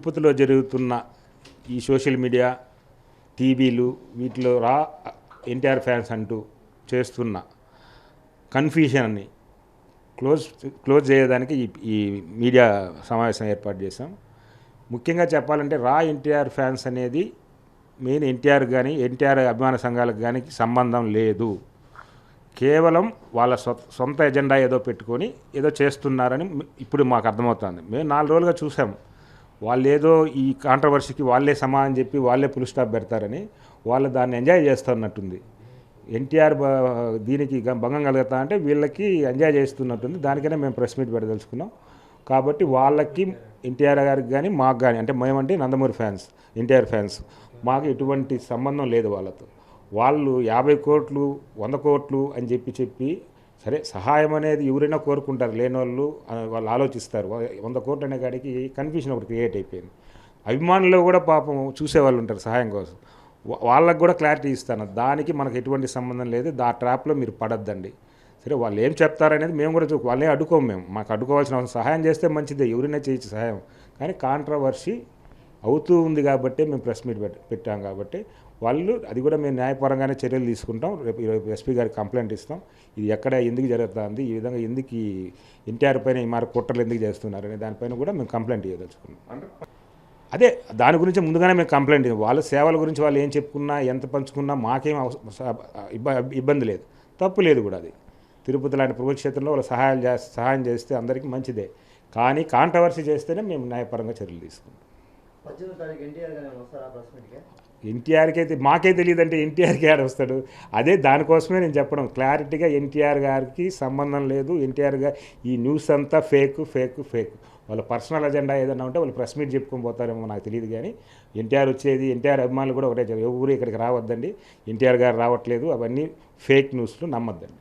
తిరుపతిలో జరుగుతున్న ఈ సోషల్ మీడియా టీవీలు వీటిలో ఎన్టీఆర్ ఫ్యాన్స్ అంటూ చేస్తున్న కన్ఫ్యూజన్ని క్లోజ్ చేయడానికి ఈ మీడియా సమావేశం ఏర్పాటు చేశాం. ముఖ్యంగా చెప్పాలంటే ఎన్టీఆర్ ఫ్యాన్స్ అనేది మెయిన్ ఎన్టీఆర్ కానీ ఎన్టీఆర్ అభిమాన సంఘాలకు కానీ సంబంధం లేదు. కేవలం వాళ్ళ సొంత ఎజెండా ఏదో పెట్టుకొని ఏదో చేస్తున్నారని ఇప్పుడు మాకు అర్థమవుతుంది. మేము 4 రోజులుగా చూసాము. వాళ్ళు ఏదో ఈ కాంట్రవర్సీకి వాళ్ళే సమాధానం చెప్పి వాళ్ళే ఫుల్ స్టాప్ పెడతారని వాళ్ళు దాన్ని ఎంజాయ్ చేస్తున్నట్టుంది. ఎన్టీఆర్ దీనికి భంగం కలుగుతా అంటే వీళ్ళకి ఎంజాయ్ చేస్తున్నట్టుంది. దానికైనా మేము ప్రెస్ మీట్ పెట్టదలుచుకున్నాం. కాబట్టి వాళ్ళకి ఎన్టీఆర్ గారికి కానీ మాకు కానీ, అంటే మేమంటే నందమూరి ఫ్యాన్స్, ఎన్టీఆర్ ఫ్యాన్స్, మాకు ఎటువంటి సంబంధం లేదు వాళ్ళతో. వాళ్ళు 50 కోట్లు 100 కోట్లు అని చెప్పి సరే, సహాయం అనేది ఎవరైనా కోరుకుంటారు, లేని వాళ్ళు ఆలోచిస్తారు. 100 కోట్లు అనే కాడికి కన్ఫ్యూజన్ ఒకటి క్రియేట్ అయిపోయింది. అభిమానులు కూడా పాపం చూసేవాళ్ళు ఉంటారు సహాయం కోసం. వాళ్ళకు కూడా క్లారిటీ ఇస్తాను, దానికి మనకు ఎటువంటి సంబంధం లేదు, ఆ ట్రాప్లో మీరు పడద్దండి. సరే, వాళ్ళు ఏం చెప్తారనేది మేము కూడా వాళ్ళే అడ్డుకోము. మాకు అడ్డుకోవాల్సిన అవసరం, సహాయం చేస్తే మంచిదే, ఎవరైనా చేయొచ్చు సహాయం. కానీ కాంట్రవర్సీ అవుతూ ఉంది కాబట్టి మేము ప్రెస్ మీట్ పెట్టాం. కాబట్టి వాళ్ళు అది కూడా మేము న్యాయపరంగానే చర్యలు తీసుకుంటాం. రేపు ఎస్పీ గారికి కంప్లైంట్ ఇస్తాం. ఇది ఎక్కడ ఎందుకు జరుగుతుంది, ఈ విధంగా ఎందుకు ఎన్టీఆర్ పైన ఈ మరి కుట్రలు ఎందుకు చేస్తున్నారు అనే దానిపైన కూడా మేము కంప్లైంట్ ఇవ్వదలుచుకున్నాం. అదే దాని గురించి ముందుగానే మేము కంప్లైంట్ ఇవ్వం. వాళ్ళ సేవల గురించి వాళ్ళు ఏం చెప్పుకున్నా ఎంత పంచుకున్నా మాకేం ఇబ్బంది లేదు, తప్పు లేదు కూడా. అది తిరుపతి లాంటి పుణ్యక్షేత్రంలో వాళ్ళు సహాయం చేస్తే అందరికీ మంచిదే. కానీ కాంట్రవర్సీ చేస్తేనే మేము న్యాయపరంగా చర్యలు తీసుకుంటాం. ఎన్టీఆర్కి అయితే మాకే తెలియదంటే ఎన్టీఆర్కి ఆడ వస్తాడు. అదే దానికోసమే నేను చెప్పడం క్లారిటీగా, ఎన్టీఆర్ గారికి సంబంధం లేదు. ఎన్టీఆర్ గారు ఈ న్యూస్ అంతా ఫేక్. వాళ్ళ పర్సనల్ ఎజెండా ఏదైనా ఉంటే వాళ్ళు ప్రెస్ మీట్ చెప్పుకొని పోతారేమో నాకు తెలియదు. కానీ ఎన్టీఆర్ వచ్చేది, ఎన్టీఆర్ అభిమానులు కూడా ఒకటే, ఎవరు ఇక్కడికి రావద్దండి, ఎన్టీఆర్ గారు రావట్లేదు, అవన్నీ ఫేక్ న్యూస్లు నమ్మద్దండి.